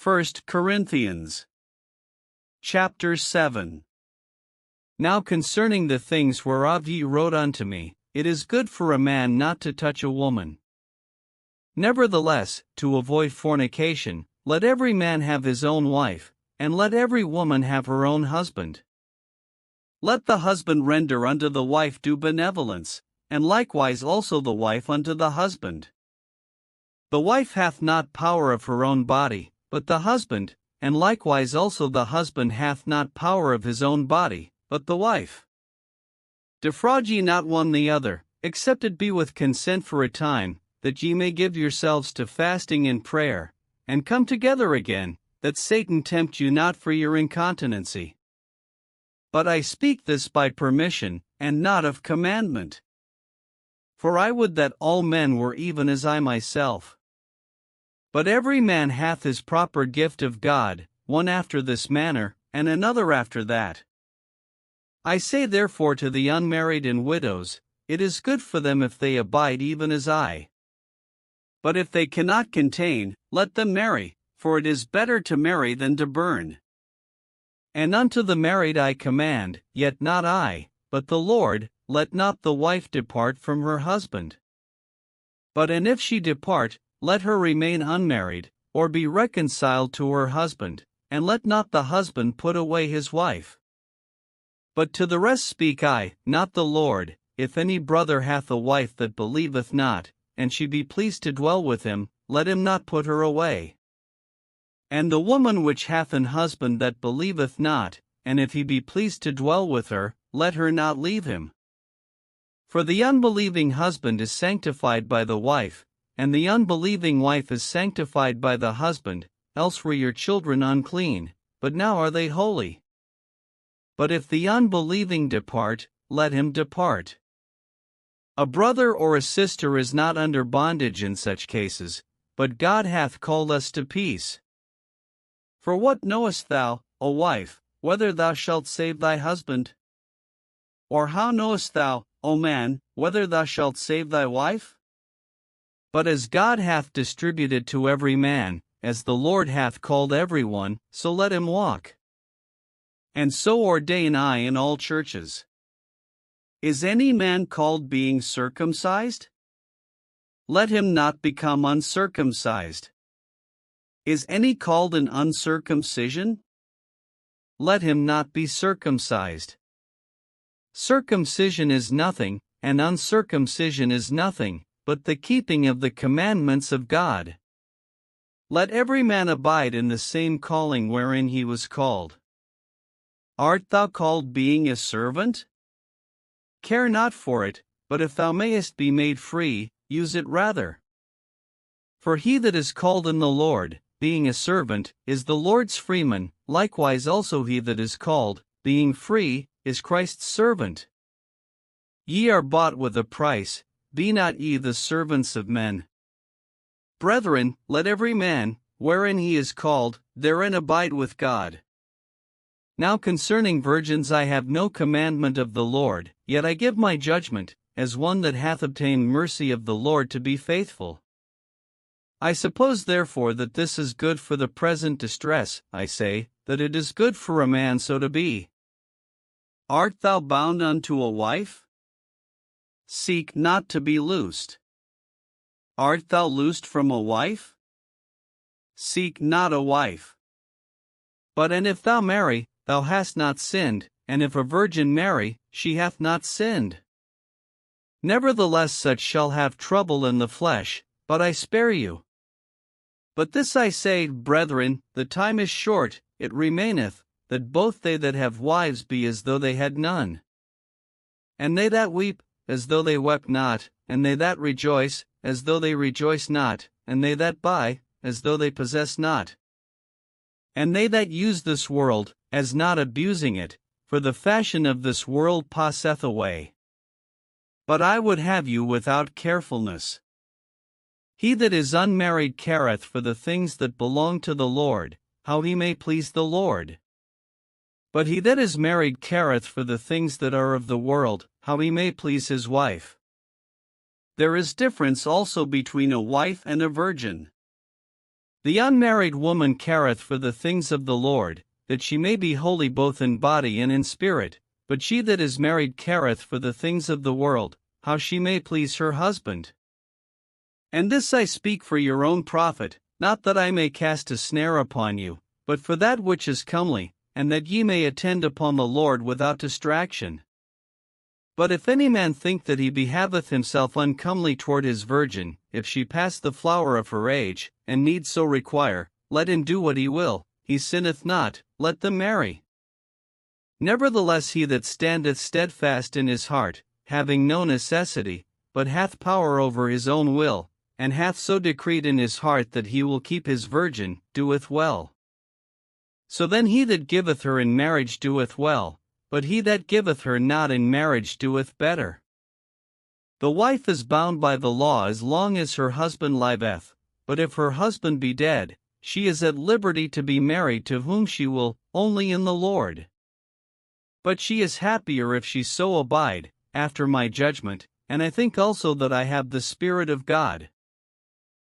1 Corinthians chapter 7. Now concerning the things whereof ye wrote unto me, it is good for a man not to touch a woman. Nevertheless, to avoid fornication, let every man have his own wife, and let every woman have her own husband. Let the husband render unto the wife due benevolence, and likewise also the wife unto the husband. The wife hath not power of her own body, but the husband, and likewise also the husband hath not power of his own body, but the wife. Defraud ye not one the other, except it be with consent for a time, that ye may give yourselves to fasting and prayer, and come together again, that Satan tempt you not for your incontinency. But I speak this by permission, and not of commandment. For I would that all men were even as I myself. But every man hath his proper gift of God, one after this manner, and another after that. I say therefore to the unmarried and widows, it is good for them if they abide even as I. But if they cannot contain, let them marry, for it is better to marry than to burn. And unto the married I command, yet not I, but the Lord, let not the wife depart from her husband. But and if she depart, let her remain unmarried, or be reconciled to her husband, and let not the husband put away his wife. But to the rest speak I, not the Lord, if any brother hath a wife that believeth not, and she be pleased to dwell with him, let him not put her away. And the woman which hath an husband that believeth not, and if he be pleased to dwell with her, let her not leave him. For the unbelieving husband is sanctified by the wife, and the unbelieving wife is sanctified by the husband, else were your children unclean, but now are they holy. But if the unbelieving depart, let him depart. A brother or a sister is not under bondage in such cases, but God hath called us to peace. For what knowest thou, O wife, whether thou shalt save thy husband? Or how knowest thou, O man, whether thou shalt save thy wife? But as God hath distributed to every man, as the Lord hath called every one, so let him walk. And so ordain I in all churches. Is any man called being circumcised? Let him not become uncircumcised. Is any called in uncircumcision? Let him not be circumcised. Circumcision is nothing, and uncircumcision is nothing, but the keeping of the commandments of God. Let every man abide in the same calling wherein he was called. Art thou called being a servant? Care not for it, but if thou mayest be made free, use it rather. For he that is called in the Lord, being a servant, is the Lord's freeman, likewise also he that is called, being free, is Christ's servant. Ye are bought with a price, be not ye the servants of men. Brethren, let every man, wherein he is called, therein abide with God. Now concerning virgins I have no commandment of the Lord, yet I give my judgment, as one that hath obtained mercy of the Lord to be faithful. I suppose therefore that this is good for the present distress, I say, that it is good for a man so to be. Art thou bound unto a wife? Seek not to be loosed. Art thou loosed from a wife? Seek not a wife. But and if thou marry, thou hast not sinned, and if a virgin marry, she hath not sinned. Nevertheless such shall have trouble in the flesh, but I spare you. But this I say, brethren, the time is short, it remaineth, that both they that have wives be as though they had none. And they that weep, as though they wept not, and they that rejoice, as though they rejoice not, and they that buy, as though they possess not. And they that use this world, as not abusing it, for the fashion of this world passeth away. But I would have you without carefulness. He that is unmarried careth for the things that belong to the Lord, how he may please the Lord. But he that is married careth for the things that are of the world, how he may please his wife. There is difference also between a wife and a virgin. The unmarried woman careth for the things of the Lord, that she may be holy both in body and in spirit, but she that is married careth for the things of the world, how she may please her husband. And this I speak for your own profit, not that I may cast a snare upon you, but for that which is comely, and that ye may attend upon the Lord without distraction. But if any man think that he behaveth himself uncomely toward his virgin, if she pass the flower of her age, and need so require, let him do what he will, he sinneth not, let them marry. Nevertheless he that standeth steadfast in his heart, having no necessity, but hath power over his own will, and hath so decreed in his heart that he will keep his virgin, doeth well. So then he that giveth her in marriage doeth well, but he that giveth her not in marriage doeth better. The wife is bound by the law as long as her husband liveth, but if her husband be dead, she is at liberty to be married to whom she will, only in the Lord. But she is happier if she so abide, after my judgment, and I think also that I have the Spirit of God.